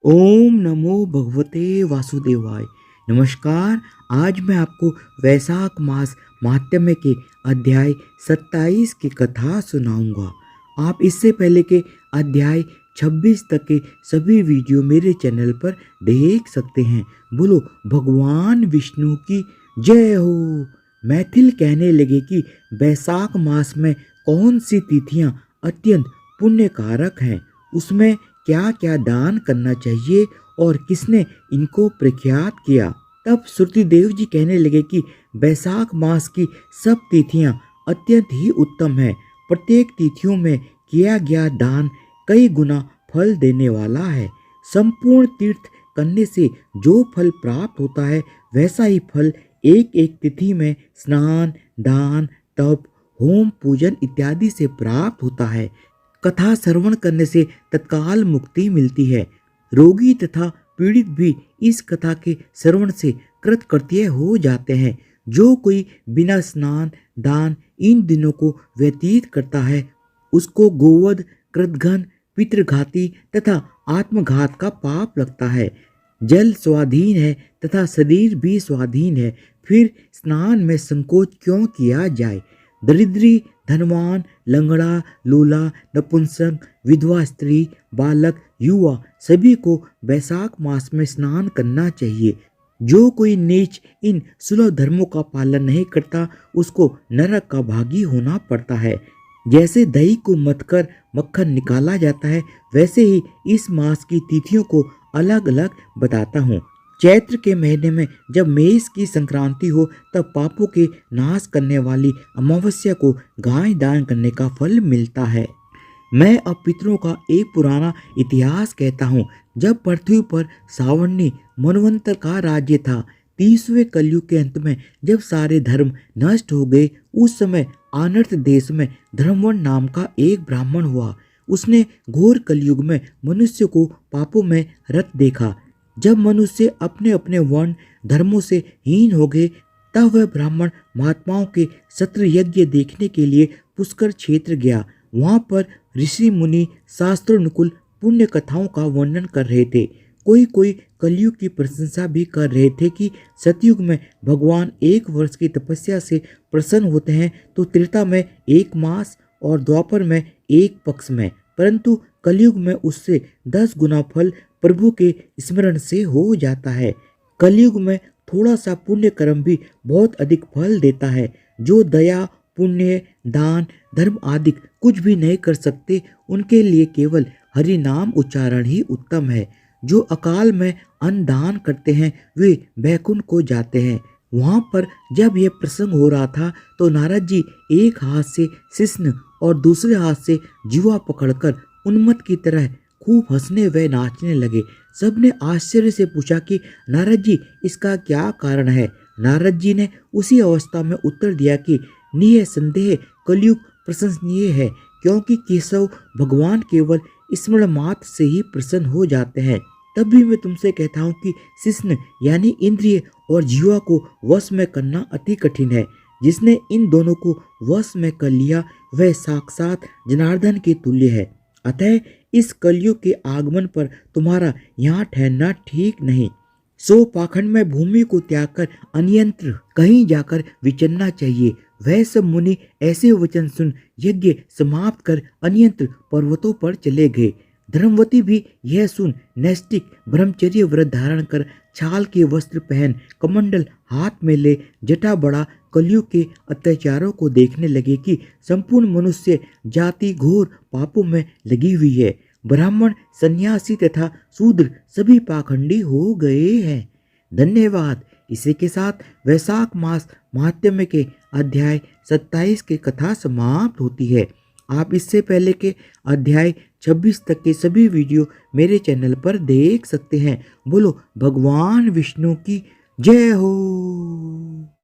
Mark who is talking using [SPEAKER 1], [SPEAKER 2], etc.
[SPEAKER 1] ओम नमो भगवते वासुदेवाय। नमस्कार। आज मैं आपको वैशाख मास माहात्म्य के अध्याय 27 की कथा सुनाऊंगा। आप इससे पहले के अध्याय 26 तक के सभी वीडियो मेरे चैनल पर देख सकते हैं। बोलो भगवान विष्णु की जय हो। मैथिल कहने लगे कि वैशाख मास में कौन सी तिथियां अत्यंत पुण्यकारक हैं, उसमें क्या क्या दान करना चाहिए और किसने इनको प्रख्यात किया। तब श्रुतिदेव जी कहने लगे कि वैशाख मास की सब तिथियां अत्यंत ही उत्तम है। प्रत्येक तिथियों में किया गया दान कई गुना फल देने वाला है। संपूर्ण तीर्थ करने से जो फल प्राप्त होता है, वैसा ही फल एक एक तिथि में स्नान, दान, तप, होम, पूजन इत्यादि से प्राप्त होता है। कथा श्रवण करने से तत्काल मुक्ति मिलती है। रोगी तथा पीड़ित भी इस कथा के श्रवण से कृतकृत्य हो जाते हैं। जो कोई बिना स्नान, दान इन दिनों को व्यतीत करता है, उसको गोवध, कृतघ्न, पितृघाती तथा आत्मघात का पाप लगता है। जल स्वाधीन है तथा शरीर भी स्वाधीन है, फिर स्नान में संकोच क्यों किया जाए। दरिद्री, धनवान, लंगड़ा, लूला, नपुंसक, विधवा स्त्री, बालक, युवा सभी को वैशाख मास में स्नान करना चाहिए। जो कोई नीच इन सुलभ धर्मों का पालन नहीं करता, उसको नरक का भागी होना पड़ता है। जैसे दही को मथकर मक्खन निकाला जाता है, वैसे ही इस मास की तिथियों को अलग अलग बताता हूँ। चैत्र के महीने में जब मेष की संक्रांति हो, तब पापों के नाश करने वाली अमावस्या को गाय दान करने का फल मिलता है। मैं अब पितरों का एक पुराना इतिहास कहता हूँ। जब पृथ्वी पर सावर्णी मनवंतर का राज्य था, 30वें कलयुग के अंत में जब सारे धर्म नष्ट हो गए, उस समय आनर्त देश में धर्मवर्ण नाम का एक ब्राह्मण हुआ। उसने घोर कलयुग में मनुष्य को पापों में रत देखा। जब मनुष्य अपने अपने वर्ण धर्मों से हीन हो गए, तब वह ब्राह्मण महात्माओं के सत्र यज्ञ देखने के लिए पुष्कर क्षेत्र गया। वहां पर ऋषि मुनि शास्त्रोनुकूल पुण्य कथाओं का वर्णन कर रहे थे। कोई कोई कलयुग की प्रशंसा भी कर रहे थे कि सतयुग में भगवान 1 वर्ष की तपस्या से प्रसन्न होते हैं, तो त्रेता में 1 मास और द्वापर में 1 पक्ष में, परंतु कलयुग में उससे 10 गुना फल प्रभु के स्मरण से हो जाता है। कलयुग में थोड़ा सा पुण्य कर्म भी बहुत अधिक फल देता है। जो दया, पुण्य, दान, धर्म आदि कुछ भी नहीं कर सकते, उनके लिए केवल हरि नाम उच्चारण ही उत्तम है। जो अकाल में अन्न दान करते हैं, वे बैकुंठ को जाते हैं। वहां पर जब यह प्रसंग हो रहा था, तो नारद जी एक हाथ से शिश्न और दूसरे हाथ से जीवा पकड़कर उन्मत्त की तरह खूब हंसने व नाचने लगे। सबने आश्चर्य से पूछा कि नारद जी, इसका क्या कारण है। नारद जी ने उसी अवस्था में उत्तर दिया कि निसंदेह कलयुग प्रशंसनीय है, क्योंकि केशव भगवान केवल स्मरण मात्र से ही प्रसन्न हो जाते हैं। तब भी मैं तुमसे कहता हूँ कि शिश्न यानी इंद्रिय और जीवा को वश में करना अति कठिन है। जिसने इन दोनों को वश में कर लिया, वह साक्षात जनार्दन के तुल्य है। अतः इस कलयुग के आगमन पर तुम्हारा यहाँ ठहरना ठीक नहीं। सो पाखंड में भूमि को त्याग कर अन्यंत्र कहीं जाकर विचरना चाहिए। वह सब मुनि ऐसे वचन सुन यज्ञ समाप्त कर अन्यंत्र पर्वतों पर चले गए। धर्मवती भी यह सुन नैष्टिक ब्रह्मचर्य व्रत धारण कर छाल के वस्त्र पहन कमंडल हाथ में ले जटा बड़ा कलयुग के अत्याचारों को देखने लगे कि संपूर्ण मनुष्य जाति घोर पापों में लगी हुई है। ब्राह्मण, सन्यासी तथा शूद्र सभी पाखंडी हो गए हैं। धन्यवाद। इसी के साथ वैशाख मास महात्म्य के अध्याय 27 की कथा समाप्त होती है। आप इससे पहले के अध्याय 26 तक के सभी वीडियो मेरे चैनल पर देख सकते हैं। बोलो भगवान विष्णु की जय हो।